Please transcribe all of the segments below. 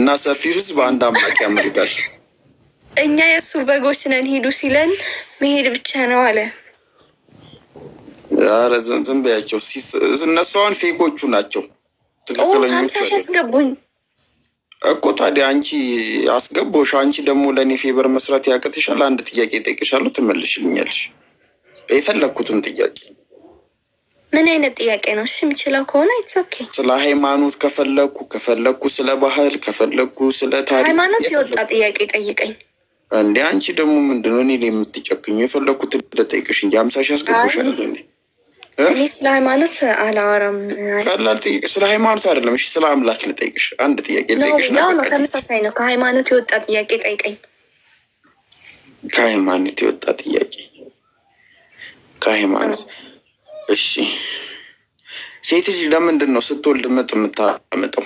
እና ሰፊው ህዝብ አንድ አምላክ ያመልካል። እኛ የሱ በጎች ነን ሂዱ ሲለን መሄድ ብቻ ነው አለ። ኧረ ዝም በያቸው። እነሱ አሁን ፌኮቹ ናቸው። ትክክለኞቹ ያስገቡኝ እኮ ታዲያ አንቺ አስገቦሽ። አንቺ ደግሞ ለኔ ፌቨር መስራት ያቅትሻል። አንድ ጥያቄ ጠይቅሻለሁ ትመልሽልኛለሽ የፈለኩትን ጥያቄ። ምን አይነት ጥያቄ ነው? እሺ የምችለው ከሆነ ኢትስ ኦኬ። ስለ ሃይማኖት ከፈለኩ ስለ ባህል ከፈለኩ ስለ ታሪክ ሃይማኖት የወጣ ጥያቄ ጠይቀኝ። እንዴ አንቺ ደግሞ ምንድነው እኔ የምትጨክኙ? የፈለኩትን ልጠይቅሽ እንጂ 50 ሺህ አስገቦሻል እንዴ? እኔ ስለ ሃይማኖት አላወራም። ቀላል ጥያቄ ስለ ሃይማኖት አይደለም። እሺ ስለ አምላክ ልጠይቅሽ አንድ ጥያቄ ልጠይቅሽ ነው። ነው ተመሳሳይ ነው። ከሃይማኖት የወጣ ጥያቄ ጠይቀኝ። ከሃይማኖት የወጣ ጥያቄ ከሃይማኖት እሺ። ሴት ልጅ ለምንድን ነው ስትወልድ ምጥ የምታመጣው?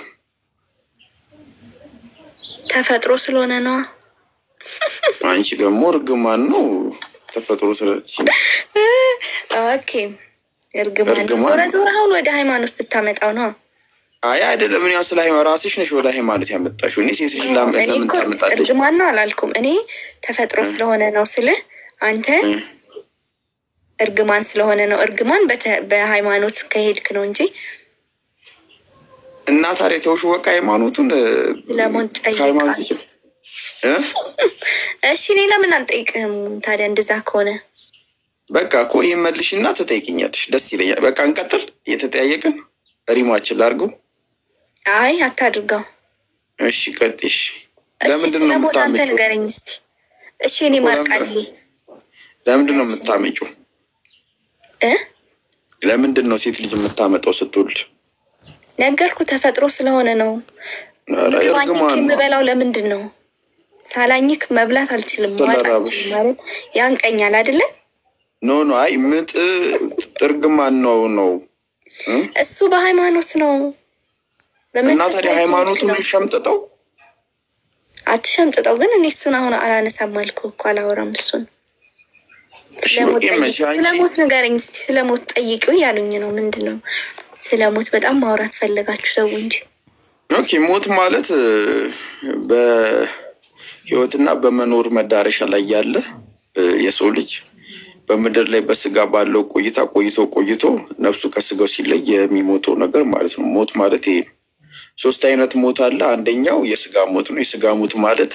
ተፈጥሮ ስለሆነ ነው። አንቺ ደግሞ እርግማን ነው ተፈጥሮ ስለሆነ። ኦኬ እርግማን ዞራ አሁን ወደ ሃይማኖት ብታመጣው ነው። አይ አይደለም። እኔ ስለ ሃይማኖት ራስሽ ነሽ ወደ ሃይማኖት ያመጣሽው። እኔ ሴት ልጅ ለምን ታመጣለሽ? እርግማን ነው አላልኩም። እኔ ተፈጥሮ ስለሆነ ነው ስለ አንተ እርግማን ስለሆነ ነው። እርግማን በሃይማኖት ከሄድክ ነው እንጂ እና ታዲያ ተውሽ በቃ ሃይማኖቱን ለምን ሃይማኖት እሺ ሌላ ምን አልጠይቅህም ታዲያ እንደዛ ከሆነ በቃ እኮ ይመልሽና ትጠይቅኛለሽ። ደስ ይለኛል። በቃ እንቀጥል። እየተጠያየቅን ሪማችን ላድርገው። አይ አታድርገው። እሺ ቀጥሽ። ለምንድን ነው የምታመጪው? ንገረኝ እስኪ። እሺ እኔ ማርቃልኝ ለምንድን ነው የምታመጪው? ለምንድን ነው ሴት ልጅ የምታመጣው ስትወልድ? ነገርኩ ተፈጥሮ ስለሆነ ነው። የምበላው ለምንድን ነው? ሳላኝክ መብላት አልችልም ማለት ያንቀኛል አይደለ? ኖ አይ ምጥ እርግማን ነው። እሱ በሃይማኖት ነው። እና ታዲያ ሃይማኖቱን ሸምጥጠው አትሸምጥጠው። ግን እኔ እሱን አሁን አላነሳም አልኩህ እኮ አላወራም እሱን። ስለሞት ንገረኝ እስኪ። ስለሞት ጠይቂው ያሉኝ ነው። ምንድን ነው ስለሞት በጣም ማውራት ፈልጋችሁ ሰው እንጂ። ኦኬ ሞት ማለት በህይወትና በመኖር መዳረሻ ላይ ያለ የሰው ልጅ በምድር ላይ በስጋ ባለው ቆይቶ ነፍሱ ከስጋው ሲለይ የሚሞተው ነገር ማለት ነው። ሞት ማለት ይሄ ሶስት አይነት ሞት አለ። አንደኛው የስጋ ሞት ነው። የስጋ ሞት ማለት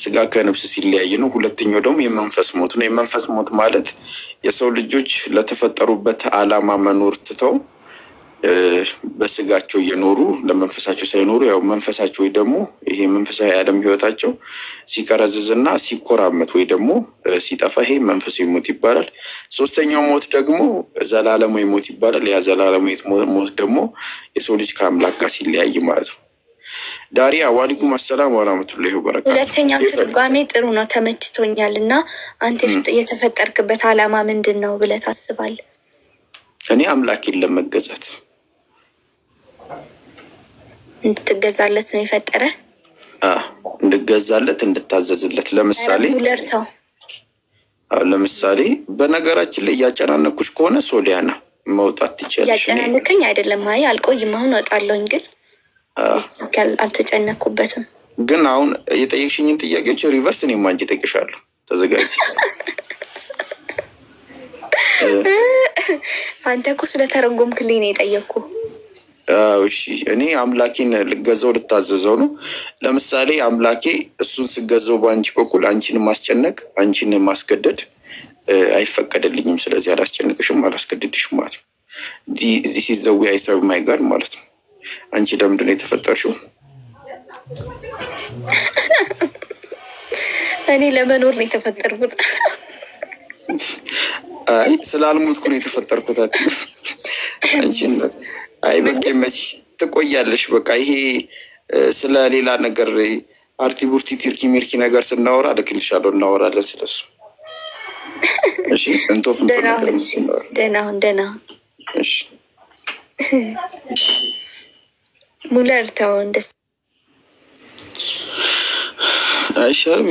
ስጋ ከነፍስ ሲለያይ ነው። ሁለተኛው ደግሞ የመንፈስ ሞት ነው። የመንፈስ ሞት ማለት የሰው ልጆች ለተፈጠሩበት ዓላማ መኖር ትተው በስጋቸው እየኖሩ ለመንፈሳቸው ሳይኖሩ ያው መንፈሳቸው ወይ ደግሞ ይሄ መንፈሳዊ ዓለም ህይወታቸው ሲቀረዝዝና ሲኮራመት ወይ ደግሞ ሲጠፋ ይሄ መንፈሳዊ ሞት ይባላል። ሶስተኛው ሞት ደግሞ ዘላለማዊ ሞት ይባላል። ያ ዘላለማዊ ሞት ደግሞ የሰው ልጅ ከአምላክ ጋር ሲለያይ ማለት ነው። ዳሪያ ወአለይኩም ሰላም ወራህመቱላሂ ወበረካቱ። ሁለተኛው ትርጓሜ ጥሩ ነው ተመችቶኛል። እና አንተ የተፈጠርክበት ዓላማ ምንድን ነው ብለህ ታስባለህ? እኔ አምላኬን ለመገዛት እንድትገዛለት ነው የፈጠረ። እንድገዛለት እንድታዘዝለት። ለምሳሌ በነገራችን ላይ እያጨናነኩሽ ከሆነ ሶሊያና መውጣት ትችላለሽ። ያጨናነከኝ አይደለም። አይ አልቆይም አሁን እወጣለሁኝ። ግን አልተጨነኩበትም። ግን አሁን የጠየቅሽኝን ጥያቄዎች ሪቨርስ እኔ ማንጂ ጠይቅሻለሁ። ተዘጋጅ። አንተ እኮ ስለተረጎምክልኝ ነው የጠየቅኩ። እሺ እኔ አምላኬን ልገዛው ልታዘዘው ነው። ለምሳሌ አምላኬ እሱን ስገዛው በአንቺ በኩል አንቺን ማስጨነቅ አንቺን ማስገደድ አይፈቀድልኝም። ስለዚህ አላስጨንቅሽም አላስገድድሽም ማለት ነው። this is the way I serve my God ማለት ነው። አንቺ ለምንድን ነው የተፈጠርሽው? እኔ ለመኖር ነው የተፈጠርኩት። አይ ስላልሞትኩ ነው የተፈጠርኩት። አንቺነት አይ በቃ መች ትቆያለሽ። በቃ ይሄ ስለ ሌላ ነገር አርቲቡርቲ ቲርኪ ሚርኪ ነገር ስናወራ ልክልሻለሁ፣ እናወራለን ስለሱ። እሺ እንቶፍ ደህና እሺ ሙለር ተው እንደስ አይሻልም?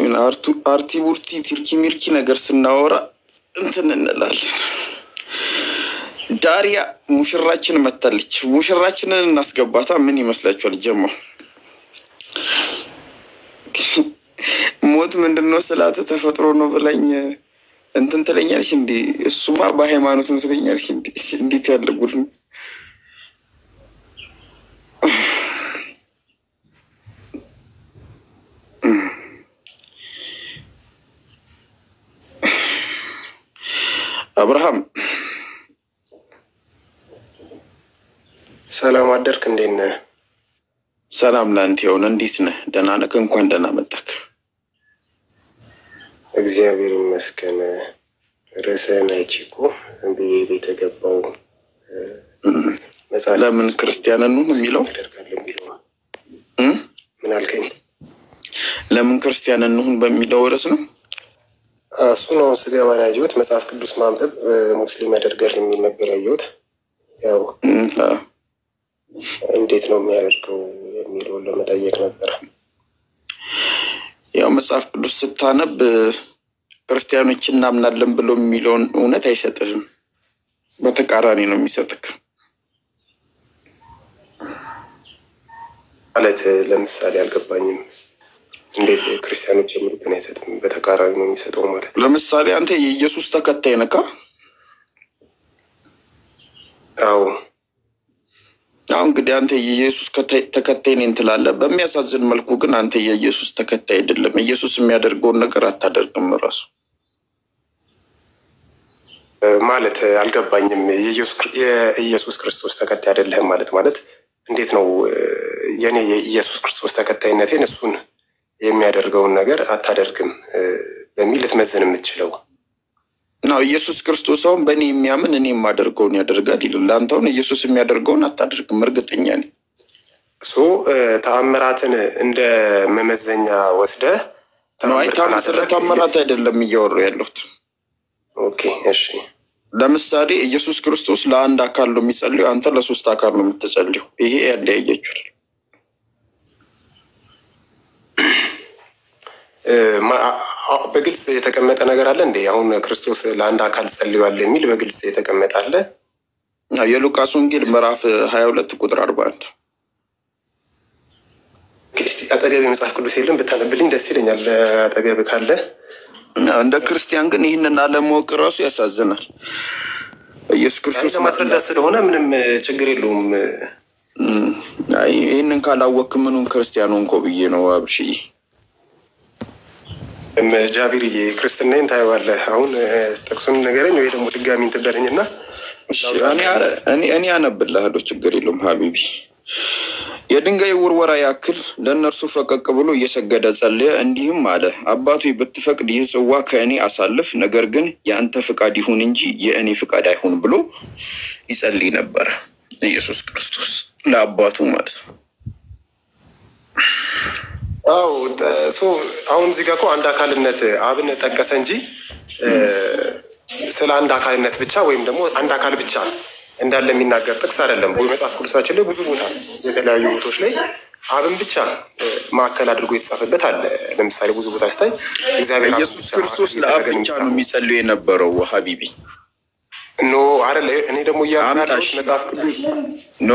አርቲቡርቲ ቲርኪ ሚርኪ ነገር ስናወራ እንትን እንላለን። ዳሪያ ሙሽራችን መጣለች። ሙሽራችንን እናስገባታ። ምን ይመስላችኋል? ጀማው ሞት ምንድነው ስላት ተፈጥሮ ነው ብለኝ እንትን ትለኛለሽ እንዴ? እሱማ በሃይማኖት ነው ትለኛለሽ እንዴ? እንዴት ያለ ጉድ ነው! አብርሃም ሰላም አደርክ? እንዴት ነህ? ሰላም ላንተ ይሁን። እንዴት ነህ? ደህና ነህ? እንኳን ደህና መጣክ። እግዚአብሔር ይመስገን። ርዕስህን አይቼ እኮ ዝም ብዬ ቤት ገባሁ። ለምን ክርስቲያን እንሁን የሚለው ምን አልከኝ? ለምን ክርስቲያን እንሁን በሚለው ርዕስ ነው። እሱ ነው ስገባ ያየሁት። መጽሐፍ ቅዱስ ማንበብ ሙስሊም ያደርጋል የሚል ነበር ያየሁት። ያው እንዴት ነው የሚያደርገው የሚለውን ለመጠየቅ ነበር። ያው መጽሐፍ ቅዱስ ስታነብ ክርስቲያኖች እናምናለን ብሎ የሚለውን እውነት አይሰጥህም፣ በተቃራኒ ነው የሚሰጥክ። ማለት ለምሳሌ አልገባኝም። እንዴት ክርስቲያኖች የሚሉትን አይሰጥም? በተቃራኒ ነው የሚሰጠው ማለት። ለምሳሌ አንተ የኢየሱስ ተከታይ ነህ? አዎ እንግዲህ አንተ የኢየሱስ ተከታይ ነኝ ትላለህ። በሚያሳዝን መልኩ ግን አንተ የኢየሱስ ተከታይ አይደለም። ኢየሱስ የሚያደርገውን ነገር አታደርግም ራሱ። ማለት አልገባኝም። የኢየሱስ ክርስቶስ ተከታይ አይደለህም ማለት እንዴት ነው? የኔ የኢየሱስ ክርስቶስ ተከታይነቴን እሱን የሚያደርገውን ነገር አታደርግም በሚል ልትመዝን የምትችለው ነው። ኢየሱስ ክርስቶስ አሁን በእኔ የሚያምን እኔ የማደርገውን ያደርጋል ይላል። አንተ አሁን ኢየሱስ የሚያደርገውን አታደርግም፣ እርግጠኛ ነኝ። ተአምራትን እንደ መመዘኛ ወስደህ ስለ ተአምራት አይደለም እያወሩ ያለሁት። ኦኬ እሺ። ለምሳሌ ኢየሱስ ክርስቶስ ለአንድ አካል ነው የሚጸልየው፣ አንተ ለሶስት አካል ነው የምትጸልየው። ይሄ ያለያያችኋል። በግልጽ የተቀመጠ ነገር አለ እንዴ? አሁን ክርስቶስ ለአንድ አካል ጸልዩአል የሚል በግልጽ የተቀመጠ አለ? የሉቃስ ወንጌል ምዕራፍ 22 ቁጥር 41። እስቲ አጠገብ መጽሐፍ ቅዱስ የለም ብታነብልኝ ደስ ይለኛል፣ አጠገብ ካለ። እንደ ክርስቲያን ግን ይህንን አለማወቅ ራሱ ያሳዝናል። ኢየሱስ ክርስቶስ ለማስረዳት ስለሆነ ምንም ችግር የለውም። ይህንን ካላወቅክ ምኑን ክርስቲያን ሆንኮ ብዬ ነው አብሽዬ። ጃቢርዬ ክርስትናዬን ታየዋለህ። አሁን ጥቅሱን ነገረኝ ወይ ደግሞ ድጋሚ እንትበለኝና እኔ አነብልሃለሁ፣ ችግር የለውም ሀቢቢ። የድንጋይ ውርወራ ያክል ለእነርሱ ፈቀቅ ብሎ እየሰገደ ጸለየ፣ እንዲህም አለ፣ አባቱ ብትፈቅድ ይህ ጽዋ ከእኔ አሳልፍ፣ ነገር ግን የአንተ ፍቃድ ይሁን እንጂ የእኔ ፍቃድ አይሁን ብሎ ይጸልይ ነበረ ኢየሱስ ክርስቶስ ለአባቱ ማለት ነው። አሁን እዚህ ጋር እኮ አንድ አካልነት አብን ጠቀሰ እንጂ ስለ አንድ አካልነት ብቻ ወይም ደግሞ አንድ አካል ብቻ እንዳለ የሚናገር ጥቅስ አይደለም። መጽሐፍ ቅዱሳችን ላይ ብዙ ቦታ የተለያዩ ቦታዎች ላይ አብን ብቻ ማዕከል አድርጎ የተጻፈበት አለ። ለምሳሌ ብዙ ቦታ ስታይ እግዚአብሔር ኢየሱስ ክርስቶስ ለአብ ብቻ ነው የሚጸልዩ የነበረው ሀቢቢ። ኖ አይደለ? እኔ ደግሞ ያናዳሽ መጽሐፍ ቅዱስ ኖ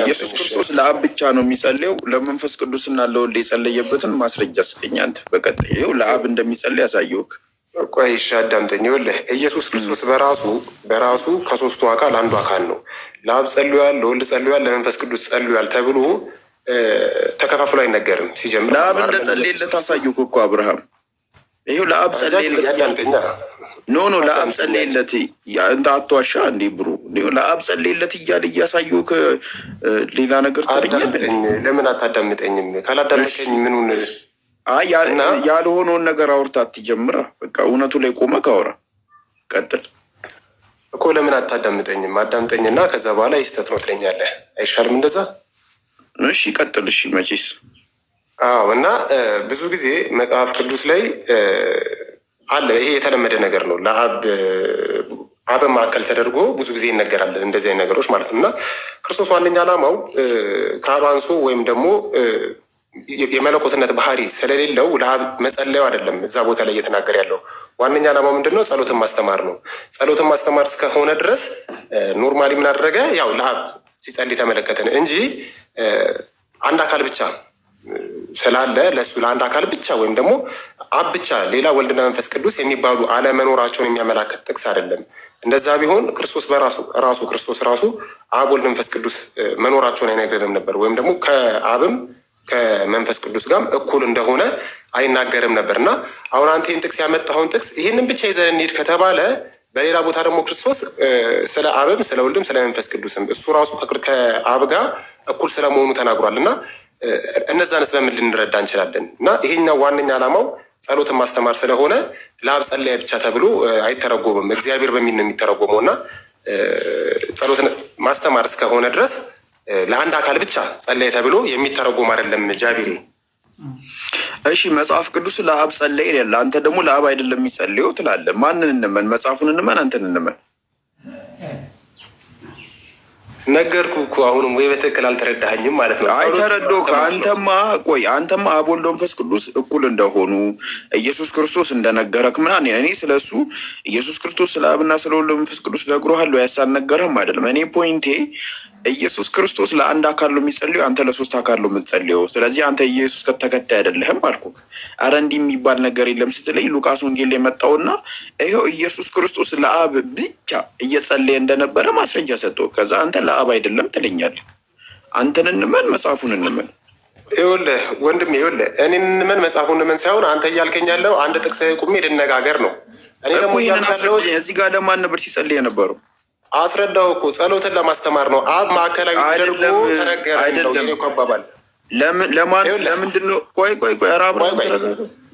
ኢየሱስ ክርስቶስ ለአብ ብቻ ነው የሚጸልየው። ለመንፈስ ቅዱስና ለወልድ የጸለየበትን ማስረጃ ስጠኝ አንተ። በቀጣይ ይኸው ለአብ እንደሚጸልይ ያሳየውክ። ቆይ እሺ አዳምጠኝ። ይኸውልህ ኢየሱስ ክርስቶስ በራሱ ከሶስቱ አካል አንዱ አካል ነው። ለአብ ጸልዩአል፣ ለወልድ ጸልዩአል፣ ለመንፈስ ቅዱስ ጸልዩአል ተብሎ ተከፋፍሎ አይነገርም። ሲጀምር ለአብ እንደጸለየለት አሳየውክ እኮ አብርሃም። ይኸው ለአብ ጸለየለት ያዳምጠኛ ኖ ለአብ ጸለየለት እንደ አትዋሻ እንዴ ብሩ። ለአብ ጸለየለት እያለ እያሳየውክ ሌላ ነገር ታደርጋለህ። ለምን አታዳምጠኝም? ካላዳመጠኝ ምኑን ያልሆነውን ነገር አውርታ አትጀምራ። በቃ እውነቱ ላይ ቆመ ካወራ ቀጥል እኮ። ለምን አታዳምጠኝም? አዳምጠኝና ከዛ በኋላ ይስተት ነው ትለኛለህ። አይሻልም እንደዛ? እሺ ቀጥል። እሺ መቼስ እና ብዙ ጊዜ መጽሐፍ ቅዱስ ላይ አለ። ይሄ የተለመደ ነገር ነው። ለአብ ማዕከል ተደርጎ ብዙ ጊዜ ይነገራል እንደዚህ አይነት ነገሮች ማለት ነው። እና ክርስቶስ ዋነኛ ዓላማው ከአብ አንሶ ወይም ደግሞ የመለኮትነት ባህሪ ስለሌለው ለአብ መጸለዩ አይደለም። እዛ ቦታ ላይ እየተናገር ያለው ዋነኛ ዓላማው ምንድን ነው? ጸሎትን ማስተማር ነው። ጸሎትን ማስተማር እስከሆነ ድረስ ኖርማሊ ምን አደረገ? ያው ለአብ ሲጸልይ ተመለከትን እንጂ አንድ አካል ብቻ ስላለ ለእሱ ለአንድ አካል ብቻ ወይም ደግሞ አብ ብቻ ሌላ ወልድና መንፈስ ቅዱስ የሚባሉ አለመኖራቸውን የሚያመላክት ጥቅስ አይደለም። እንደዛ ቢሆን ክርስቶስ በራሱ ክርስቶስ ራሱ አብ ወልድ መንፈስ ቅዱስ መኖራቸውን አይነግረንም ነበር፣ ወይም ደግሞ ከአብም ከመንፈስ ቅዱስ ጋርም እኩል እንደሆነ አይናገርም ነበር። እና አሁን አንተ ይህን ጥቅስ ያመጣኸውን ጥቅስ ይህንን ብቻ ይዘን እንሂድ ከተባለ በሌላ ቦታ ደግሞ ክርስቶስ ስለ አብም ስለ ወልድም ስለ መንፈስ ቅዱስም እሱ ራሱ ከአብ ጋር እኩል ስለመሆኑ ተናግሯል። እና እነዛንስ በምን ልንረዳ እንችላለን? እና ይሄኛው ዋነኛ ዓላማው ጸሎትን ማስተማር ስለሆነ ለአብ ጸለየ ብቻ ተብሎ አይተረጎምም። እግዚአብሔር በሚል ነው የሚተረጎመው። እና ጸሎትን ማስተማር እስከሆነ ድረስ ለአንድ አካል ብቻ ጸለየ ተብሎ የሚተረጎም አይደለም። ጃቢሬ እሺ፣ መጽሐፍ ቅዱስ ለአብ ጸለየ ይላል። አንተ ደግሞ ለአብ አይደለም የሚጸልየው ትላለህ። ማንን እንመን? መጽሐፉን እንመን? አንተን እንመን? ነገርኩ እኮ አሁንም ወይ በትክክል አልተረዳኸኝም ማለት ነው። አይ ተረዶክ። አንተማ አብ ወልድ መንፈስ ቅዱስ እኩል እንደሆኑ ኢየሱስ ክርስቶስ እንደነገረክ ምናምን እኔ ስለሱ ኢየሱስ ክርስቶስ ስለ አብና ስለ ወልድ መንፈስ ቅዱስ ነግሮሃል ወይ ያሳልነገረህም አይደለም። እኔ ፖይንቴ ኢየሱስ ክርስቶስ ለአንድ አካል ነው የሚጸልየው፣ አንተ ለሶስት አካል ነው የምትጸልየው። ስለዚህ አንተ ኢየሱስ ከተከታይ አይደለህም አልኩክ። አረ እንዲህ የሚባል ነገር የለም ስትለኝ ሉቃስ ወንጌል የመጣውና ይኸው ኢየሱስ ክርስቶስ ለአብ ብቻ እየጸለየ እንደነበረ ማስረጃ ሰጠው። ከዛ አንተ ለአብ አይደለም ትለኛለህ። አንተን እንመን መጽሐፉን እንመን? ይኸውልህ ወንድሜ፣ ይኸውልህ እኔን እንመን መጽሐፉን እንመን ሳይሆን አንተ እያልከኝ ያለው አንድ ጥቅስ ቁሜ ልነጋገር ነው። እኔ ደግሞ እዚህ ጋር ለማን ነበር ሲጸልይ የነበረው? አስረዳው እኮ ጸሎትን ለማስተማር ነው። አብ ማዕከላዊ ተደርጎ ተነገረ ነው እኮ አባባል። ለምንድን ነው? ቆይ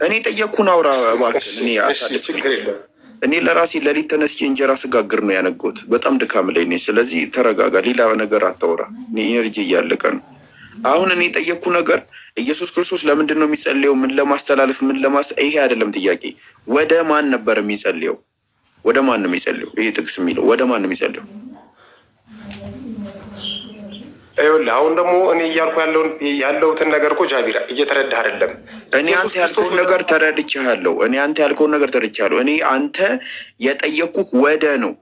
እኔ ጠየቅኩን አውራ እባክህ። እኔ ለራሴ ለሊት ተነስቼ እንጀራ ስጋግር ነው ያነገውት። በጣም ድካም ላይ ነኝ። ስለዚህ ተረጋጋ፣ ሌላ ነገር አታውራ። እኔ ኢነርጂ እያለቀ ነው። አሁን እኔ ጠየቅኩ ነገር ኢየሱስ ክርስቶስ ለምንድን ነው የሚጸልየው? ምን ለማስተላለፍ ይሄ አይደለም ጥያቄ። ወደ ማን ነበር የሚጸልየው? ወደ ማን ነው የሚጸልየው? ይሄ ጥቅስ የሚለው ወደ ማን ነው የሚጸልየው? ይኸውልህ አሁን ደግሞ እኔ እያልኩ ያለሁትን ነገር እኮ ጃቢራ እየተረዳህ አይደለም። እኔ አንተ ያልከውን ነገር ተረድቻለሁ። እኔ አንተ የጠየቅኩህ ወደ ነው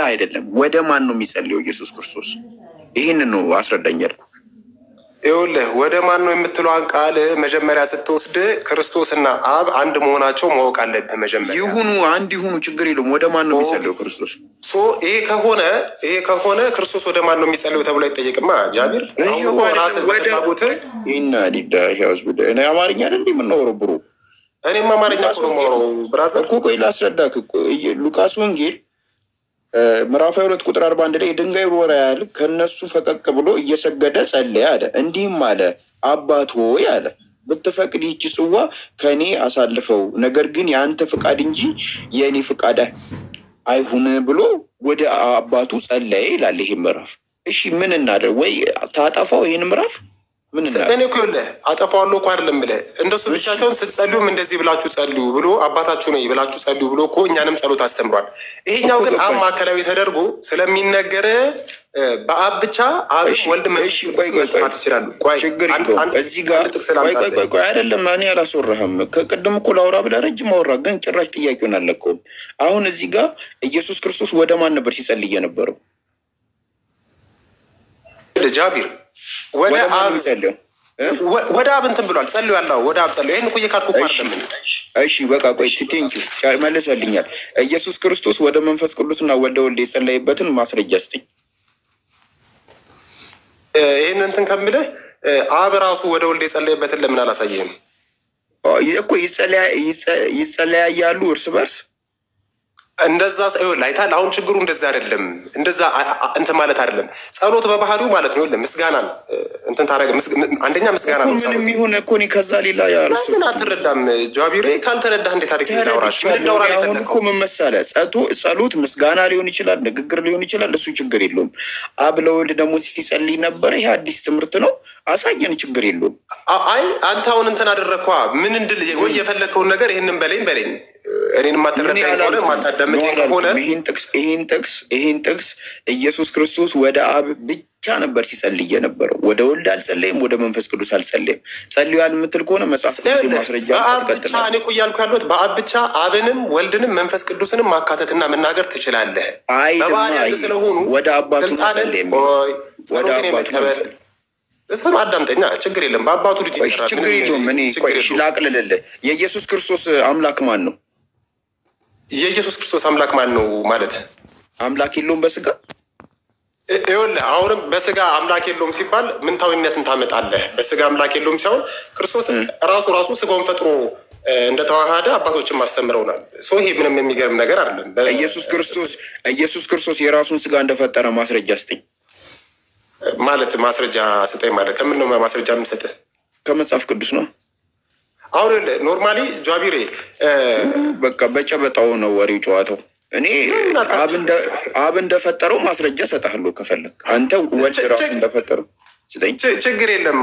አይደለም። ወደ ማን ነው የሚጸልየው ኢየሱስ ክርስቶስ? ይህንን ነው አስረዳኝ ያልኩህ። ይኸውልህ ወደ ማን ነው የምትለዋን ቃል መጀመሪያ ስትወስድ ክርስቶስና አብ አንድ መሆናቸው ማወቅ አለብህ። መጀመሪያ አንድ ይሁኑ ችግር የለውም። ወደ ማን ነው የሚጸልየው ክርስቶስ? ይሄ ከሆነ ክርስቶስ ወደ ማን ነው የሚጸልየው ተብሎ አይጠየቅማ ጃቢር። አማርኛ እንዲ የምናወረው ብሩ እኔም አማርኛ ብራዘር እኮ ቆይ ላስረዳክ። ሉቃስ ወንጌል ምዕራፍ 2 ቁጥር 41 ላይ የድንጋይ ወራ ያህል ከነሱ ፈቀቅ ብሎ እየሰገደ ጸለየ አለ። እንዲህም አለ፣ አባት ሆይ አለ፣ ብትፈቅድ ይህች ጽዋ ከእኔ አሳልፈው፣ ነገር ግን የአንተ ፍቃድ እንጂ የእኔ ፍቃድ አይሁን ብሎ ወደ አባቱ ጸለየ ይላል ይሄ ምዕራፍ። እሺ ምን እናደርግ? ወይ ታጠፋው ይህን ምዕራፍ? እኔ እኮ ይኸውልህ አጠፋዋለሁ እኮ አይደለም ብለህ እንደሱ ብቻ ሳይሆን ስትጸልዩም እንደዚህ ብላችሁ ጸልዩ ብሎ አባታችሁ ነው ብላችሁ ጸልዩ ብሎ እኮ እኛንም ጸሎት አስተምሯል። ይሄኛው ግን አብ ማዕከላዊ ተደርጎ ስለሚነገር በአብ ብቻ አብ ወልድ መንፈስ ይችላሉ። ችግር እዚህ ጋር ቆይ አይደለም እኔ አላስወራህም። ከቅድም እኮ ላውራ ብለህ ረጅም አወራ፣ ግን ጭራሽ ጥያቄውን አለቀውም። አሁን እዚህ ጋር ኢየሱስ ክርስቶስ ወደ ማን ነበር ሲጸልይ የነበረው? ጃቢር ወደ አብ እንትን ብሏል። ጸልዩ ያለው ወደ አብ ጸልዩ። ይህን እኮ እየካድኩ አይደለም። እሺ በቃ ቆይ ቴንኪው መልሰልኛል። ኢየሱስ ክርስቶስ ወደ መንፈስ ቅዱስና ወደ ወልድ የጸለየበትን ማስረጃ ስጠኝ። ይህን እንትን ከምልህ አብ ራሱ ወደ ወልድ የጸለየበትን ለምን አላሳየህም? እኮ ይጸለያያሉ እርስ በርስ እንደዛ ላይታል። አሁን ችግሩ እንደዛ አይደለም። እንደዛ እንትን ማለት አይደለም። ጸሎት በባህሪው ማለት ነው ምስጋናን እንትን ታረገ። አንደኛ ምስጋና ነው። ምንም ይሁን እኮ እኔ ከዛ ሌላ ያርሱ ምን አትረዳም ጃቢሬ? ካልተረዳህ እንዴት አድርጌ ላውራሽ? ምን እንዳውራ ነው የፈለከው? ምን መሰለህ፣ ጸሎት ምስጋና ሊሆን ይችላል፣ ንግግር ሊሆን ይችላል። እሱ ችግር የለውም። አብ ለወልድ ደግሞ ሲጸልይ ነበረ። ይሄ አዲስ ትምህርት ነው። አሳየን፣ ችግር የለውም። አይ አንተ አሁን እንትን አደረግኳ ምን እንድል ወይ የፈለከውን ነገር ይህንን በለኝ እኔን ማትረዳኝ ከሆነ ማታዳምጠኝ ከሆነ ይህን ጥቅስ ኢየሱስ ክርስቶስ ወደ አብ ብቻ ነበር ሲጸልይ የነበረው። ወደ ወልድ አልጸለይም፣ ወደ መንፈስ ቅዱስ አልጸለይም። ጸልያል የምትል ከሆነ መጽሐፍ ማስረጃ ትቀጥላለህ። እኔ እኮ እያልኩ ያለሁት በአብ ብቻ አብንም ወልድንም መንፈስ ቅዱስንም ማካተትና መናገር ትችላለህ። በባህሪ ስለሆኑ ወደ አባቱ ጸለይም ወደ አባቱ ስም አዳምጠኛ፣ ችግር የለም። በአባቱ ልጅ ይጠራል፣ ችግር የለውም። እኔ ላቅልልልህ። የኢየሱስ ክርስቶስ አምላክ ማን ነው? የኢየሱስ ክርስቶስ አምላክ ማን ነው ማለት አምላክ የለውም በስጋ? ይኸውልህ አሁንም በስጋ አምላክ የለውም ሲባል ምንታዊነትን ታመጣለህ። በስጋ አምላክ የለውም ሲሆን ክርስቶስ ራሱ ስጋውን ፈጥሮ እንደተዋሃደ አባቶችን ማስተምረውናል። ይሄ ምንም የሚገርም ነገር አይደለም። ኢየሱስ ክርስቶስ የራሱን ስጋ እንደፈጠረ ማስረጃ ስጠኝ ማለት ማስረጃ ስጠኝ ማለት ከምን ነው ማስረጃ የምንሰጥህ? ከመጽሐፍ ቅዱስ ነው። አሁን ኖርማሊ ጃቢሬ በቃ በጨበጣው ነው ወሬው ጨዋታው። እኔ አብ እንደፈጠረው ማስረጃ ሰጣለሁ ከፈለክ አንተ ወልድ ራሱ እንደፈጠረው ስጠኝ። ችግር የለም።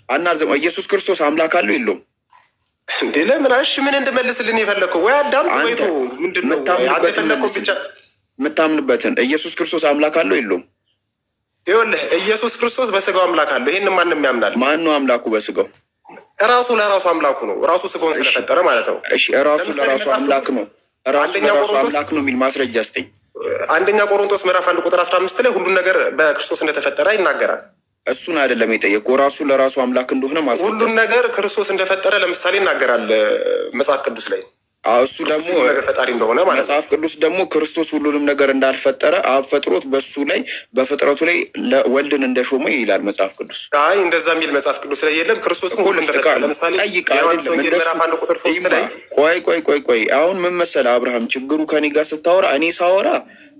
አናርዝመው። ኢየሱስ ክርስቶስ አምላክ አለው የለውም እንዴ? ለምን እሺ ምን እንድመልስልን የፈለከው? ወይ አዳምጥ ወይ ቶ ምንድነው ብቻ የምታምንበትን ኢየሱስ ክርስቶስ አምላክ አለው የለውም? ይኸውልህ ኢየሱስ ክርስቶስ በስጋው አምላክ አለው። ይሄን ማንም ያምናል። ማን ነው አምላኩ በስጋው? ራሱ ለራሱ አምላኩ ነው። ራሱ ስጋውን ስለፈጠረ ማለት ነው። እሺ ራሱ ለራሱ አምላክ ነው። ራሱ ለራሱ አምላክ ነው የሚል ማስረጃ ስጠኝ። አንደኛ ቆሮንቶስ ምዕራፍ 1 ቁጥር 15 ላይ ሁሉን ነገር በክርስቶስ እንደተፈጠረ ይናገራል። እሱን አይደለም የጠየቀው፣ ራሱ ለራሱ አምላክ እንደሆነ ማስረጃ። ሁሉን ነገር ክርስቶስ እንደፈጠረ ለምሳሌ ይናገራል መጽሐፍ ቅዱስ ላይ። እሱ ደግሞ ፈጣሪ እንደሆነ ማለት ነው። መጽሐፍ ቅዱስ ደግሞ ክርስቶስ ሁሉንም ነገር እንዳልፈጠረ አብ ፈጥሮት በሱ ላይ በፍጥረቱ ላይ ወልድን እንደሾመ ይላል መጽሐፍ ቅዱስ። አይ እንደዛ የሚል መጽሐፍ ቅዱስ ላይ የለም። ክርስቶስ ሁሉ እንደፈጠረ ለምሳሌ ዮሐንስ ወንጌል ምዕራፍ 1 ቁጥር 3 ላይ ቆይ አሁን ምን መሰለህ አብርሃም፣ ችግሩ ከኔ ጋር ስታወራ እኔ ሳወራ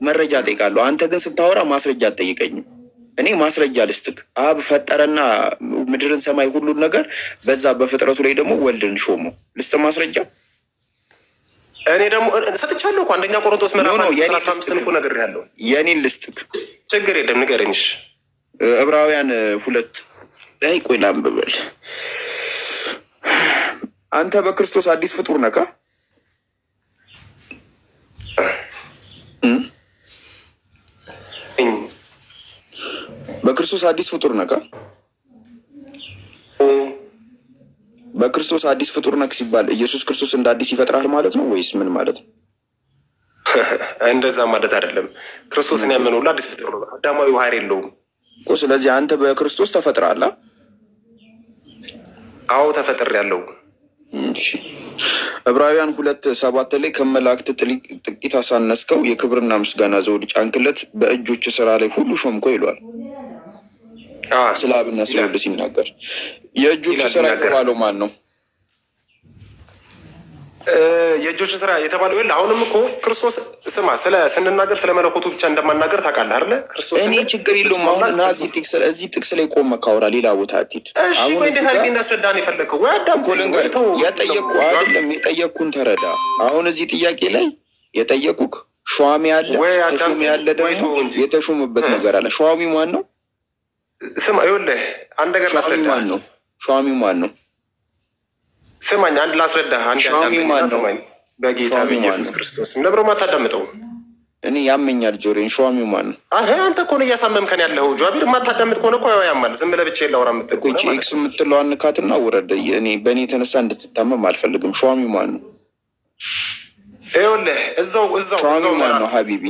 መረጃ ጠይቃለሁ፣ አንተ ግን ስታወራ ማስረጃ አትጠይቀኝም። እኔ ማስረጃ ልስጥክ። አብ ፈጠረና ምድርን ሰማይ ሁሉን ነገር በዛ በፍጥረቱ ላይ ደግሞ ወልድን ሾሞ ልስጥ ማስረጃ። እኔ ደግሞ ሰጥቻለሁ እኮ አንደኛ ቆሮንቶስ ምዕራፍ 15 እኮ ነግሬሃለሁ። የኔን ልስጥክ። ችግር የለም ንገረኝ። ዕብራውያን 2 ላይ ቆይ ላንብበል። አንተ በክርስቶስ አዲስ ፍጡር ነካ? በክርስቶስ አዲስ ፍጡር ነካ? በክርስቶስ አዲስ ፍጡር ነክ ሲባል ኢየሱስ ክርስቶስ እንደ አዲስ ይፈጥራል ማለት ነው ወይስ ምን ማለት ነው? እንደዛ ማለት አይደለም። ክርስቶስን ያመነ ሁሉ አዲስ ፍጡር ነው። አዳማዊ ባህሪ የለውም እኮ። ስለዚህ አንተ በክርስቶስ ተፈጥረሃል? አዎ ተፈጥሬያለሁ። እሺ ዕብራውያን 2:7 ላይ ከመላእክት ጥቂት አሳነስከው፣ የክብርና ምስጋና ዘውድ ጫንክለት፣ በእጆች ስራ ላይ ሁሉ ሾምኮ ይሏል። ስለ አብና ስለ ወልድ ሲናገር የእጆች ስራ የተባለው ማን ነው? የእጆች ስራ የተባለው ይኸውልህ፣ አሁንም እኮ ክርስቶስ ስማ፣ ስንናገር ስለ መለኮቱ ብቻ እንደማናገር ታውቃለህ አይደለ? ክርስቶስ እኔ ችግር የለውም። አሁን እና እዚህ ጥቅስ ላይ ቆመህ ካወራ ሌላ ቦታ አትሄድ። አሁን እንዴት አድርጌ እንዳስረዳህ ነው የፈለግከው? ወይ አዳም የጠየቅኩህ አይደለም፣ የጠየቅኩህን ተረዳ። አሁን እዚህ ጥያቄ ላይ የጠየቁህ ሿሚ አለ፣ ተሾሚ ያለ ደግሞ የተሾመበት ነገር አለ። ሿሚ ማን ነው? ስማ ይኸውልህ አንድ ነገር ላስረዳህ። ማን ነው ሿሚው? ማን ነው? ስማኝ አንድ ላስረዳህ። አንድ ስማኝ፣ በጌታ በኢየሱስ ክርስቶስ ነብሮ ማታዳምጠው እኔ ያመኛል ጆሮዬን። ሿሚው ማን ነው? አንተ እኮ ነው እያሳመምከን ያለው ጃቢር። ማታዳምጥ ከሆነ እኮ ያማል። ዝም ብለህ ብቻዬን ላውራ የምትል እኮ ኤክስ የምትለው አንካትና ውረድ። እኔ በእኔ የተነሳ እንድትታመም አልፈልግም። ሿሚው ማን ነው? ይኸውልህ እዛው ሿሚው ማን ነው ሀቢቢ?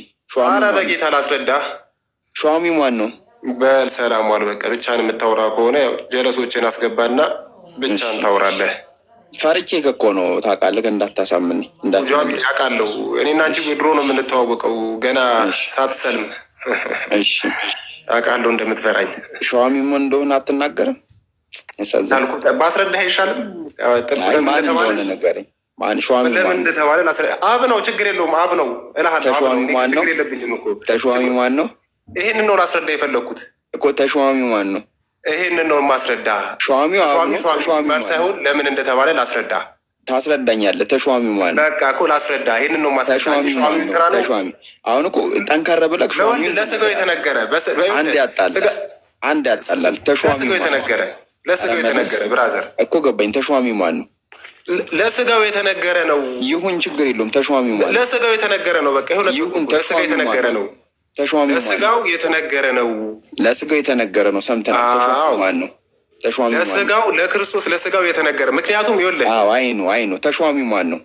ኧረ በጌታ ላስረዳህ። ሿሚው ማን ነው? በል ሰላም ዋል። በቃ ብቻህን የምታወራ ከሆነ ጀለሶችን አስገባና ብቻህን ታወራለህ። ፈርቼ እኮ ነው ታውቃለህ፣ እንዳታሳምን ጃቢር። አውቃለሁ እኔና አንቺ ድሮ ነው የምንተዋወቀው ገና ሳትሰልም። እሺ አውቃለሁ እንደምትፈራኝ። ሿሚው ምን እንደሆነ አትናገርም? ያሳዝናል። ባስረዳህ አይሻልም? ጥርሱ ለምን እንደተባለ ነገረኝ። ማን ሿሚ ለምን እንደተባለ አብ ነው። ችግር የለውም አብ ነው እልሃለሁ። ችግር የለብኝም እኮ። ተሿሚው ማን ነው? ይሄንን ነው ላስረዳ የፈለግኩት እኮ። ተሿሚው ማን ነው? ይሄንን ነው ማስረዳ። ሿሚው ሳይሆን ለምን እንደተባለ ላስረዳ። ታስረዳኛለህ። ተሿሚው ማን ነው? በቃ እኮ ላስረዳ። ይሄንን ነው ማስረዳ። ተሿሚ አሁን እኮ ጠንካራ ብለህ ሿሚ ለስጋው የተነገረ አንድ ያጣላል። ተሿሚ ለስጋው የተነገረ ብራዘር እኮ ገባኝ። ተሿሚው ማን ነው? ለስጋው የተነገረ ነው። ይሁን ችግር የለውም። ተሿሚው ማን ነው? ለስጋው የተነገረ ነው። በቃ ይሁን ለስጋው የተነገረ ነው። ተሿሚው ለስጋው የተነገረ ነው። ለስጋው የተነገረ ነው። ሰምተናል። ተሿሚው ማን ነው? ተሿሚው ለስጋው ለክርስቶስ ለስጋው የተነገረ ምክንያቱም ይኸውልህ። አይ ነው። ተሿሚው ማን ነው?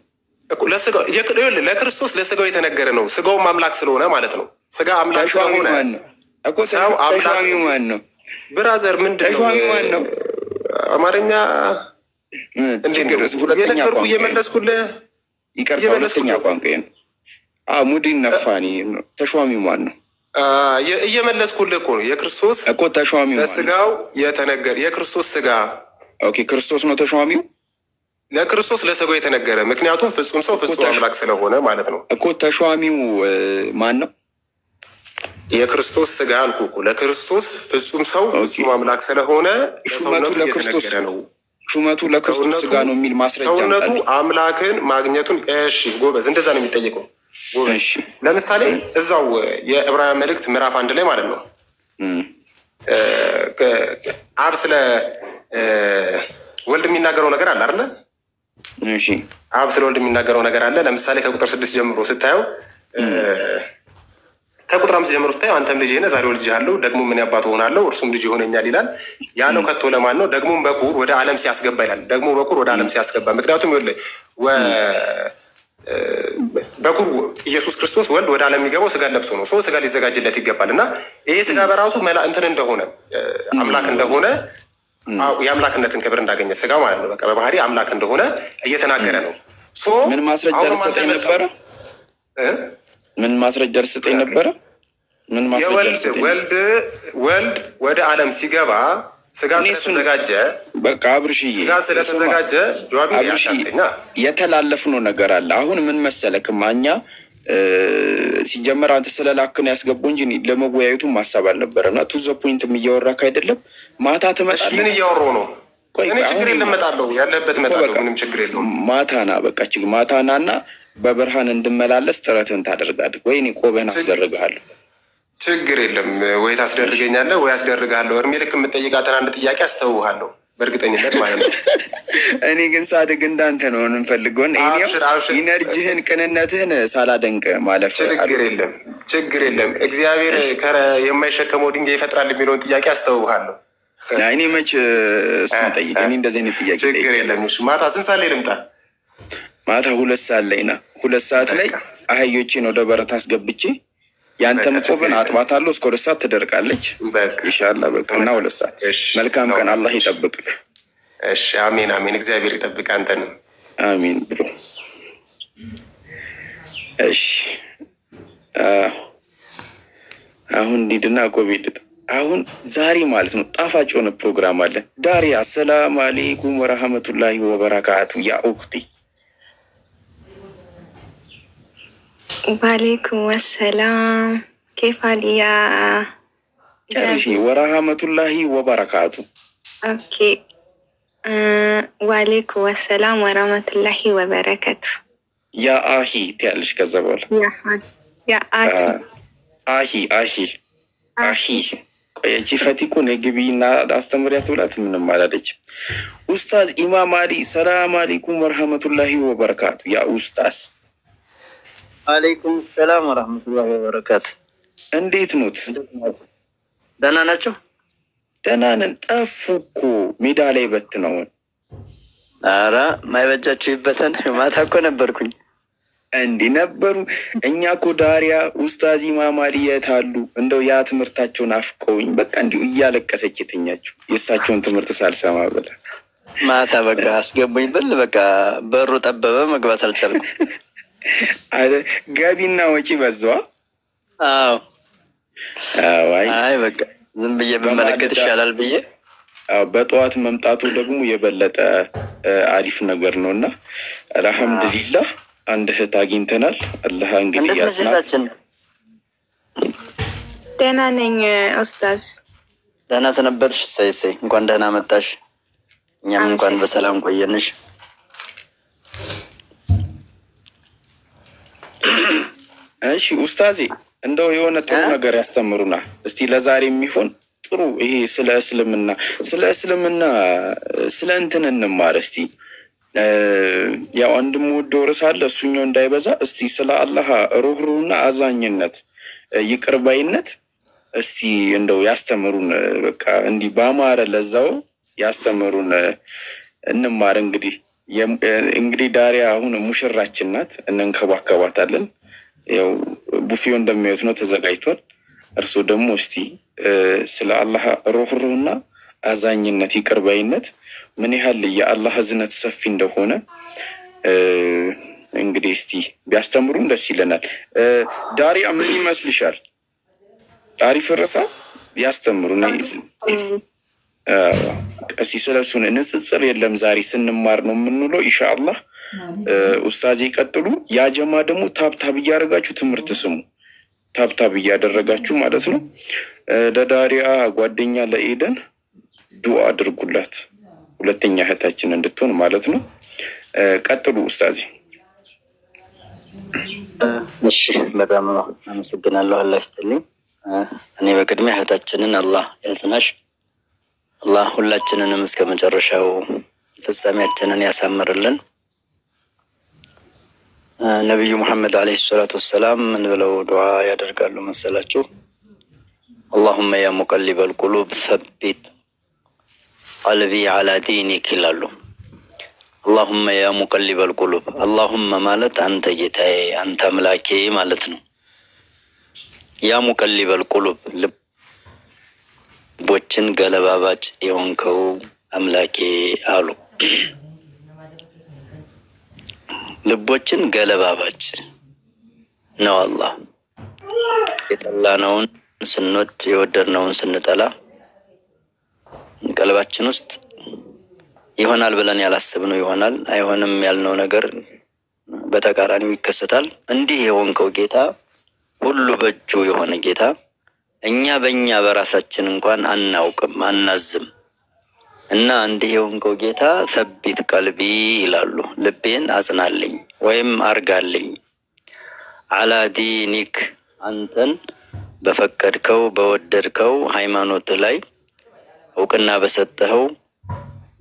ለስጋው ይኸውልህ ለክርስቶስ ለስጋው የተነገረ ነው። ስጋውም አምላክ ስለሆነ ማለት ነው። ስጋ አምላክ ስለሆነ እኮ ተሿሚው ማን ነው? ብራዘር ምንድን ነው ተሿሚው ማን ነው? አማርኛ የነገርኩህ እየመለስኩልህ ይቅርታ፣ ሁለተኛ ቋንቋ ነው። ሙዲን ነፋኒ ተሿሚው ማን ነው? እየመለስኩልህ እኮ ነው። የክርስቶስ እኮ ተሿሚው ለስጋው የተነገረ የክርስቶስ ስጋ። ኦኬ፣ ክርስቶስ ነው ተሿሚው። ለክርስቶስ ለስጋው የተነገረ ምክንያቱም ፍጹም ሰው ፍጹም አምላክ ስለሆነ ማለት ነው እኮ። ተሿሚው ማን ነው? የክርስቶስ ስጋ አልኩህ እኮ። ለክርስቶስ ፍጹም ሰው ፍጹም አምላክ ስለሆነ ሹመቱ ለክርስቶስ ነው። ሹመቱ ለክርስቶስ ስጋ ነው የሚል ማስረጃ ሰውነቱ አምላክን ማግኘቱን። እሺ ጎበዝ፣ እንደዛ ነው የሚጠየቀው። ጎበዝ ለምሳሌ እዛው የዕብራውያን መልእክት ምዕራፍ 1 ላይ ማለት ነው አብ ስለ ወልድ የሚናገረው ነገር አለ አይደለ? እሺ አብ ስለ ወልድ የሚናገረው ነገር አለ። ለምሳሌ ከቁጥር 6 ጀምሮ ስታየው ከቁጥር 5 ጀምሮ ስታየው አንተም ልጅ ነህ ዛሬ ወልጄሃለሁ፣ ደግሞ ምን ያባቱ ሆናለሁ እርሱም ልጅ ይሆነኛል ይላል። ያለው ከቶ ለማን ነው? ደግሞም በኩር ወደ ዓለም ሲያስገባ ይላል። ደግሞ በኩር ወደ ዓለም ሲያስገባ ምክንያቱም ይኸውልህ በኩር ኢየሱስ ክርስቶስ ወልድ ወደ ዓለም የሚገባው ስጋ ለብሶ ነው። ስጋ ሊዘጋጅለት ይገባል እና ይሄ ስጋ በራሱ እንትን እንደሆነ አምላክ እንደሆነ የአምላክነትን ክብር እንዳገኘ ስጋ ማለት ነው። በቃ በባህሪ አምላክ እንደሆነ እየተናገረ ነው። ምን ማስረጃ ልሰጠኝ ነበረ? ምን ማስረጃ ልሰጠኝ ነበረ? ምን ማስረጃ ወልድ ወደ ዓለም ሲገባ ስጋ ስለተዘጋጀ በቃ አብርሽዬ፣ ስጋ ስለተዘጋጀ የተላለፍነው ነገር አለ። አሁን ምን መሰለክማ እኛ ሲጀመር አንተ ስለላክን ያስገባው እንጂ ለመወያየቱ ማሰብ አልነበረና ቱ ዘ ፖይንትም እያወራክ አይደለም። ማታ ትመጣለህ። ምን እያወራሁ ነው? እኔ ችግር የለም እመጣለሁ፣ ያለበት እመጣለሁ፣ ምንም ችግር የለውም። ማታና በቃ ማታናና በብርሃን እንድመላለስ ጥረትን ታደርጋለህ ወይ? እኔ ቆብህን አስደርግሃለሁ። ችግር የለም። ወይ ታስደርገኛለህ ወይ አስደርግሃለሁ። እድሜ ልክ የምትጠይቃትን አንድ ጥያቄ አስተውሃለሁ በእርግጠኝነት ማለት ነው። እኔ ግን ሳድግ እንዳንተ ነው እንፈልገውን ኢነርጂህን ቅንነትህን ሳላደንቅ ማለፍ። ችግር የለም። እግዚአብሔር የማይሸከመው ድንጋይ ይፈጥራል የሚለውን ጥያቄ አስተውሃለሁ። እኔ መች እሱን ጠይቅ። እኔ እንደዚህ አይነት ጥያቄ ችግር የለም። ማታ ስንት ሰዓት ላይ ልምጣ? ማታ 2 ሰዓት ላይ ና 2 ሰዓት ላይ አህዮቼን ወደ በረት አስገብቼ ያንተም ቆብን አጥባታለሁ። እስከ 2 ሰዓት ትደርቃለች ኢንሻአላህ። በቃ እና 2 ሰዓት። መልካም ቀን። አላህ ይጠብቅህ። እሺ አሜን አሜን። እግዚአብሔር ይጠብቅ አንተንም። አሜን ብሎ እሺ። አሁን ዲድና ቆቤድ አሁን ዛሬ ማለት ነው ጣፋጭ የሆነ ፕሮግራም አለ። ዳሪያ ሰላም አለይኩም ወራህመቱላሂ ወበረካቱ። ያ ኡክቲ ዋሌይኩም ወሰላም ኬፋሊያ ወራህመቱላሂ ወበረካቱ። ኦኬ ዋሌይኩም ወሰላም ወራህመቱላሂ ወበረካቱ። ያ አሂ ትያለሽ። ከዛ በኋላ ያ አሂ ቆየቺ ፈቲኩ ነግቢና አስተምሪያት ብላት ምንም አላለች። ኡስታዝ ኢማም አሊ ሰላም አለይኩም ወራህመቱላሂ ወበረካቱ። ያ ኡስታዝ አለይኩም ሰላም ወራህመቱላሂ ወበረካቱ። እንዴት ኖት? ደህና ናቸው? ደህና ነን። ጠፉ እኮ ሜዳ ላይ በትነው። ኧረ ማይበጃቸው ይበተን። ማታ እኮ ነበርኩኝ። እንዲህ ነበሩ። እኛ እኮ ዳሪያ ኡስታዝ ኢማም አሊ የት አሉ? እንደው ያ ትምህርታቸውን አፍቀውኝ በቃ እንዲሁ እያለቀሰች የተኛችው የእሳቸውን ትምህርት ሳልሰማ ብላ ማታ በቃ አስገቡኝ ብል በቃ በሩ ጠበበ፣ መግባት አልቻልኩም። ገቢና ወጪ በዛዋ። አይ በቃ ዝም ብዬ ብመለከት ይሻላል ብዬ። በጠዋት መምጣቱ ደግሞ የበለጠ አሪፍ ነገር ነው እና አልሐምዱሊላህ አንድ እህት አግኝተናል። አላህ እንግዲህ ያስናት። ደህና ነኝ ኡስታዝ። ደህና ሰነበትሽ? እሰይ እንኳን ደህና መጣሽ። እኛም እንኳን በሰላም ቆየንሽ። እሺ ኡስታዜ እንደው የሆነ ጥሩ ነገር ያስተምሩና እስቲ ለዛሬ የሚሆን ጥሩ ይሄ ስለ እስልምና ስለ እንትን እንማር እስቲ። ያው አንድም ወዶ ርሳለ እሱኛው እንዳይበዛ እስቲ ስለ አላህ ሩህሩህና አዛኝነት ይቅርባይነት እስቲ እንደው ያስተምሩን። በቃ እንዲህ ባማረ ለዛው ያስተምሩን እንማር። እንግዲህ ዳሪያ አሁን ሙሽራችን ናት፣ እንንከባከባታለን። ያው ቡፌው እንደሚያዩት ነው ተዘጋጅቷል። እርሱ ደግሞ እስቲ ስለ አላህ ሩህሩህና አዛኝነት ይቅርባይነት ምን ያህል የአላህ እዝነት ሰፊ እንደሆነ እንግዲህ እስቲ ቢያስተምሩን ደስ ይለናል። ዳሪያ ምን ይመስልሻል? አሪፍ ርዕስ ያስተምሩን። እስቲ ስለሱን ንጽጽር የለም ዛሬ ስንማር ነው የምንውለው ኢንሻአላህ። ኡስታዝ ይቀጥሉ። ያ ጀማ ደግሞ ታብታብ እያደረጋችሁ ትምህርት ስሙ። ታብታብ እያደረጋችሁ ማለት ነው። ለዳሪያ ጓደኛ ለኤደን ዱዓ አድርጉላት፣ ሁለተኛ እህታችን እንድትሆን ማለት ነው። ቀጥሉ ኡስታዝ። እሺ በጣም አመሰግናለሁ። አላህ ይስጥልኝ። እኔ በቅድሚያ እህታችንን አላህ ያጽናሽ፣ አላህ ሁላችንንም እስከ መጨረሻው ፍጻሜያችንን ያሳምርልን። ነብዩ መሐመድ አለይሂ ሰላቱ ወሰላም ምን ብለው ዱዓ ያደርጋሉ መሰላችሁ? اللهم يا مقلب القلوب ثبت قلبي على دينك ይላሉ። اللهم يا مقلب القلوب اللهم ማለት አንተ ጌታዬ አንተ አምላኬ ማለት ነው። ያ ሙቀሊበ القلوب ልቦችን ገለባባጭ የሆንከው አምላኬ አሉ። ልቦችን ገለባባጭ ነው አላህ። የጠላነውን ስንወድ የወደድነውን ስንጠላ ቀልባችን ውስጥ ይሆናል ብለን ያላሰብነው ይሆናል፣ አይሆንም ያልነው ነገር በተቃራኒው ይከሰታል። እንዲህ የሆንከው ጌታ ሁሉ በእጁ የሆነ ጌታ እኛ በእኛ በራሳችን እንኳን አናውቅም አናዝም እና እንዲህ የሆንከው ጌታ ሰቢት ቀልቢ ይላሉ። ልቤን አጽናልኝ ወይም አርጋልኝ አላ ዲኒክ አንተን በፈቀድከው በወደድከው ሃይማኖት ላይ እውቅና በሰጠኸው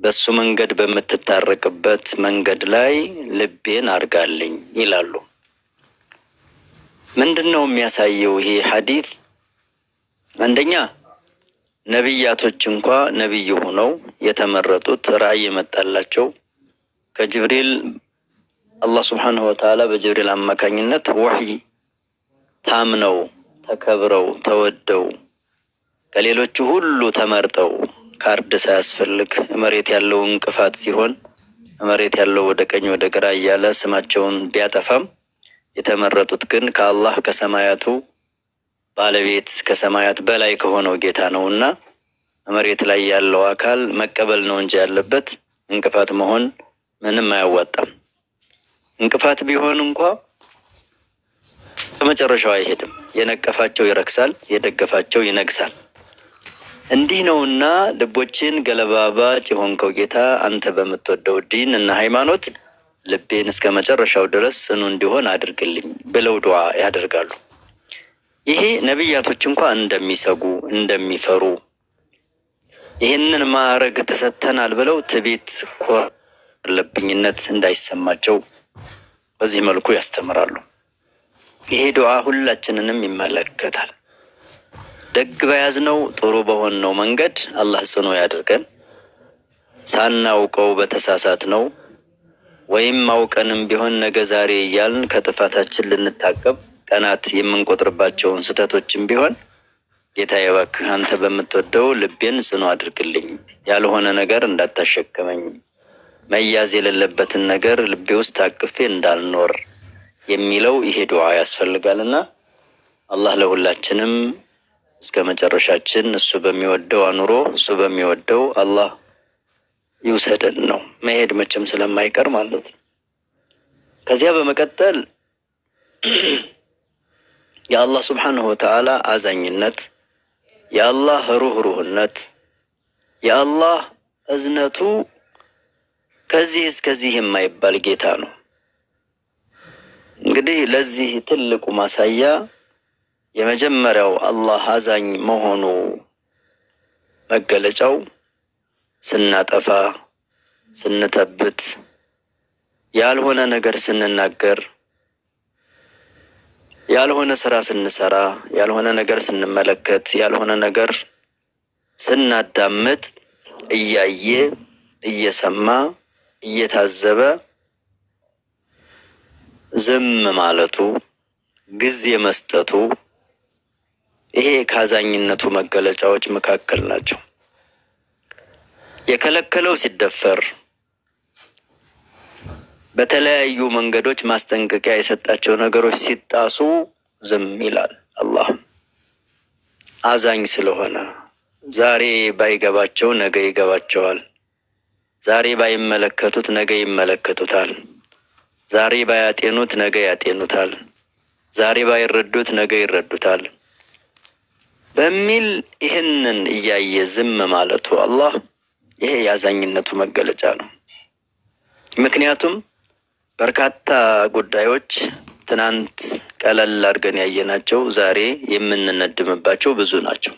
በሱ መንገድ በመተታረቅበት መንገድ ላይ ልቤን አርጋልኝ ይላሉ። ምንድነው የሚያሳየው ይሄ ሐዲስ? አንደኛ ነብያቶች እንኳን ነብይ ሆነው የተመረጡት ራእይ የመጣላቸው ከጅብሪል አላህ Subhanahu Wa Ta'ala በጅብሪል አማካኝነት ወህይ ታምነው ተከብረው ተወደው ከሌሎቹ ሁሉ ተመርጠው ካርድ ሳያስፈልግ መሬት ያለው እንቅፋት ሲሆን መሬት ያለው ወደ ቀኝ ወደ ግራ እያለ ስማቸውን ቢያጠፋም የተመረጡት ግን ከአላህ ከሰማያቱ ባለቤት ከሰማያት በላይ ከሆነው ጌታ ነውና መሬት ላይ ያለው አካል መቀበል ነው እንጂ ያለበት እንቅፋት መሆን ምንም አያዋጣም። እንቅፋት ቢሆን እንኳን ከመጨረሻው አይሄድም። የነቀፋቸው ይረክሳል፣ የደገፋቸው ይነግሳል። እንዲህ ነውና ልቦችን ገለባባጭ የሆንከው ጌታ አንተ በመተወደው ዲን እና ሃይማኖት ልቤን እስከ መጨረሻው ድረስ ጽኑ እንዲሆን አድርግልኝ ብለው ዱዓ ያደርጋሉ። ይሄ ነብያቶች እንኳን እንደሚሰጉ እንደሚፈሩ ይሄንን ማዕረግ ተሰተናል ብለው ትቢት ኮለብኝነት እንዳይሰማቸው በዚህ መልኩ ያስተምራሉ። ይሄ ዱዓ ሁላችንንም ይመለከታል። ደግ በያዝነው ጥሩ በሆነው መንገድ አላህ ጽኑ ያድርገን። ሳናውቀው በተሳሳትነው ወይም ማውቀንም ቢሆን ነገ ዛሬ እያልን ከጥፋታችን ልንታቀብ ቀናት የምንቆጥርባቸውን ስተቶችን ቢሆን ጌታዬ እባክህ አንተ በመተወደው ልቤን ጽኑ አድርግልኝ፣ ያልሆነ ነገር እንዳታሸክመኝ፣ መያዝ የሌለበትን ነገር ልቤ ውስጥ አቅፌ እንዳልኖር የሚለው ይሄ ዱዓ ያስፈልጋልና አላህ ለሁላችንም እስከ መጨረሻችን እሱ በሚወደው አኑሮ እሱ በሚወደው አላህ ይውሰደን ነው መሄድ መቼም ስለማይቀር ማለት ነው። ከዚያ በመቀጠል የአላህ Subhanahu Wa Ta'ala አዛኝነት፣ የአላህ ሩህሩህነት፣ የአላህ እዝነቱ ከዚህ እስከዚህ የማይባል ጌታ ነው። እንግዲህ ለዚህ ትልቁ ማሳያ የመጀመሪያው አላህ አዛኝ መሆኑ መገለጫው ስናጠፋ ስንተብት ያልሆነ ነገር ስንናገር ያልሆነ ስራ ስንሰራ ያልሆነ ነገር ስንመለከት ያልሆነ ነገር ስናዳምጥ እያየ እየሰማ እየታዘበ ዝም ማለቱ ጊዜ መስጠቱ ይሄ ካዛኝነቱ መገለጫዎች መካከል ናቸው። የከለከለው ሲደፈር በተለያዩ መንገዶች ማስጠንቀቂያ የሰጣቸው ነገሮች ሲጣሱ ዝም ይላል አላህ። አዛኝ ስለሆነ ዛሬ ባይገባቸው ነገ ይገባቸዋል። ዛሬ ባይመለከቱት ነገ ይመለከቱታል። ዛሬ ባያጤኑት ነገ ያጤኑታል። ዛሬ ባይረዱት ነገ ይረዱታል በሚል ይህንን እያየ ዝም ማለቱ አላህ ይሄ ያዛኝነቱ መገለጫ ነው። ምክንያቱም በርካታ ጉዳዮች ትናንት ቀለል አድርገን ያየናቸው ዛሬ የምንነድምባቸው ብዙ ናቸው።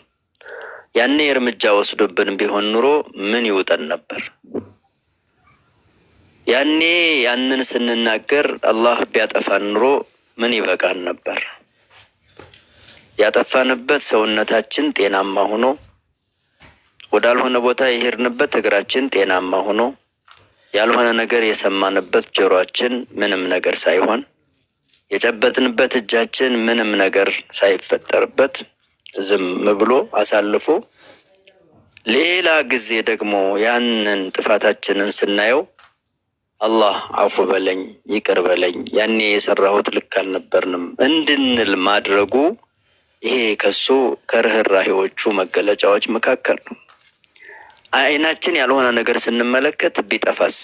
ያኔ እርምጃ ወስዶብን ቢሆን ኑሮ ምን ይውጠን ነበር? ያኔ ያንን ስንናገር አላህ ቢያጠፋን ኑሮ ምን ይበቃን ነበር? ያጠፋንበት ሰውነታችን ጤናማ ሆኖ ወዳልሆነ ቦታ የሄድንበት እግራችን ጤናማ ሆኖ ያልሆነ ነገር የሰማንበት ጆሮአችን ምንም ነገር ሳይሆን የጨበጥንበት እጃችን ምንም ነገር ሳይፈጠርበት ዝም ብሎ አሳልፎ ሌላ ጊዜ ደግሞ ያንን ጥፋታችንን ስናየው አላህ አፉ በለኝ ይቅር በለኝ ያኔ የሰራሁት ልክ አልነበርንም እንድንል ማድረጉ ይሄ ከሱ ከርህራሄዎቹ መገለጫዎች መካከል ነው። አይናችን ያልሆነ ነገር ስንመለከት ቢጠፋስ?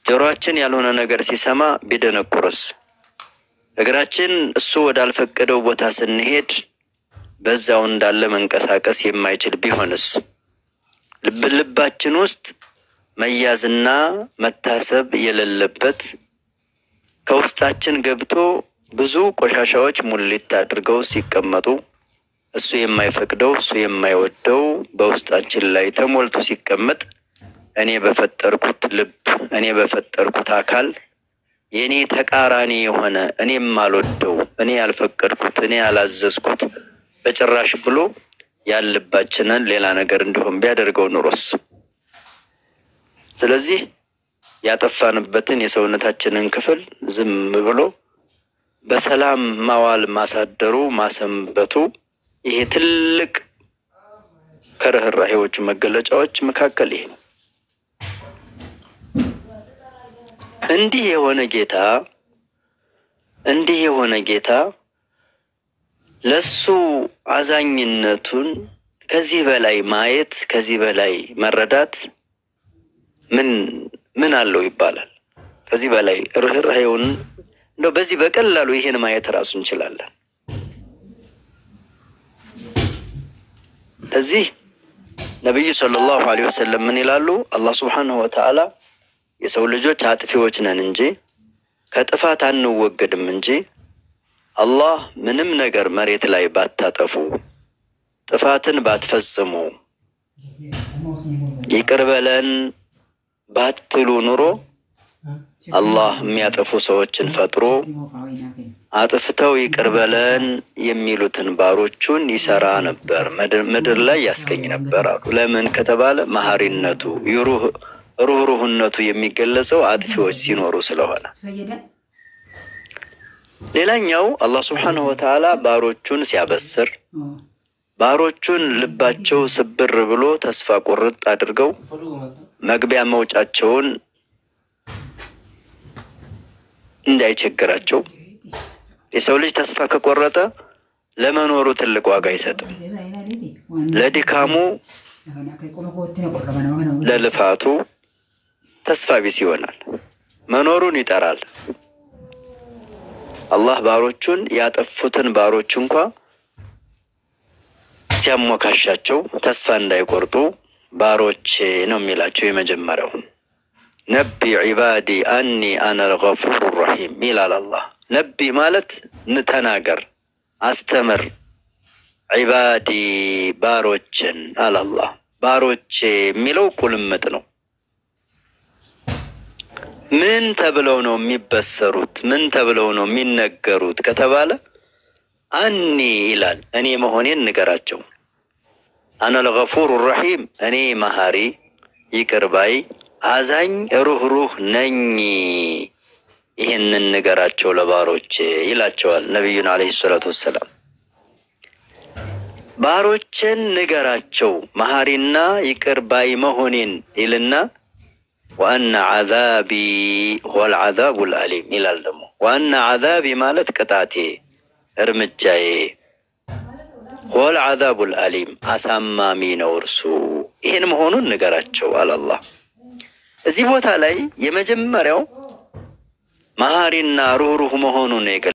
ጆሮአችን ያልሆነ ነገር ሲሰማ ቢደነቁርስ? እግራችን እሱ ወዳልፈቀደው ቦታ ስንሄድ በዛው እንዳለ መንቀሳቀስ የማይችል ቢሆንስ? ልባችን ውስጥ መያዝና መታሰብ የሌለበት ከውስጣችን ገብቶ ብዙ ቆሻሻዎች ሙሊት አድርገው ሲቀመጡ እሱ የማይፈቅደው እሱ የማይወደው በውስጣችን ላይ ተሞልቶ ሲቀመጥ እኔ በፈጠርኩት ልብ እኔ በፈጠርኩት አካል የኔ ተቃራኒ የሆነ እኔም አልወደው እኔ ያልፈቀድኩት እኔ ያላዘዝኩት በጭራሽ ብሎ ያልባችንን ሌላ ነገር እንዲሆን ቢያደርገው ኑሮስ? ስለዚህ ያጠፋንበትን የሰውነታችንን ክፍል ዝም ብሎ በሰላም ማዋል ማሳደሩ ማሰንበቱ ይሄ ትልቅ ከርህራሄዎቹ መገለጫዎች መካከል ይሄ ነው። እንዲህ የሆነ ጌታ ለሱ አዛኝነቱን ከዚህ በላይ ማየት ከዚህ በላይ መረዳት ምን አለው ይባላል? ከዚህ በላይ ርህራሄውን እንደው በዚህ በቀላሉ ይሄን ማየት ራሱ እንችላለን። እዚህ ነብዩ ሰለላሁ ዐለይሂ ወሰለም ምን ይላሉ? አላህ ሱብሓነሁ ወተዓላ የሰው ልጆች አጥፊዎች ነን እንጂ ከጥፋት አንወገድም እንጂ አላህ ምንም ነገር መሬት ላይ ባታጠፉ ጥፋትን ባትፈጽሙ ይቅር በለን ባትሉ ኑሮ አላህ የሚያጠፉ ሰዎችን ፈጥሮ አጥፍተው ይቅር በለን የሚሉትን ባሮቹን ይሰራ ነበር፣ ምድር ላይ ያስገኝ ነበር አሉ። ለምን ከተባለ መሐሪነቱ ሩህሩህነቱ የሚገለጸው አጥፊዎች ሲኖሩ ስለሆነ። ሌላኛው አላህ ሱብሓነሁ ወተዓላ ባሮቹን ሲያበስር ባሮቹን ልባቸው ስብር ብሎ ተስፋ ቁርጥ አድርገው መግቢያ መውጫቸውን እንዳይቸግራቸው የሰው ልጅ ተስፋ ከቆረጠ ለመኖሩ ትልቅ ዋጋ አይሰጥም። ለድካሙ ለልፋቱ ተስፋ ቢስ ይሆናል፣ መኖሩን ይጠራል። አላህ ባሮቹን ያጠፉትን ባሮች እንኳን ሲያሞካሻቸው ተስፋ እንዳይቆርጡ ባሮች ነው የሚላቸው። የመጀመሪያው ነቢ ዒባዲ አኒ አነ አልገፉሩ ረሂም ይላል አላህ። ነቢ ማለት ተናገር አስተምር፣ ዒባዲ ባሮችን አለ አላህ። ባሮች የሚለው ቁልምጥ ነው። ምን ተብለው ነው የሚበሰሩት? ምን ተብለው ነው የሚነገሩት ከተባለ አኒ ይላል እኔ መሆኔን ንገራቸው። አነ አልገፉሩ ረሂም እኔ መሐሪ ይቅር ባይ አዛኝ ሩህሩህ ነኝ፣ ይህንን ንገራቸው ለባሮች ይላቸዋል ነቢዩን አለይሂ ሰላቱ ወሰላም። ባሮችን ንገራቸው መሐሪና ይቅር ባይ መሆኔን ይልና ወአነ ዐዛቢ ሁወል ዐዛቡል አሊም ይላል። ደግሞ ወአነ ዐዛቢ ማለት ቅጣቴ እርምጃዬ ሁወል ዐዛቡል አሊም አሳማሚ ነው እርሱ ይሄን መሆኑን ንገራቸው አለ አላህ። እዚህ ቦታ ላይ የመጀመሪያው መሐሪና ሩህሩህ መሆኑን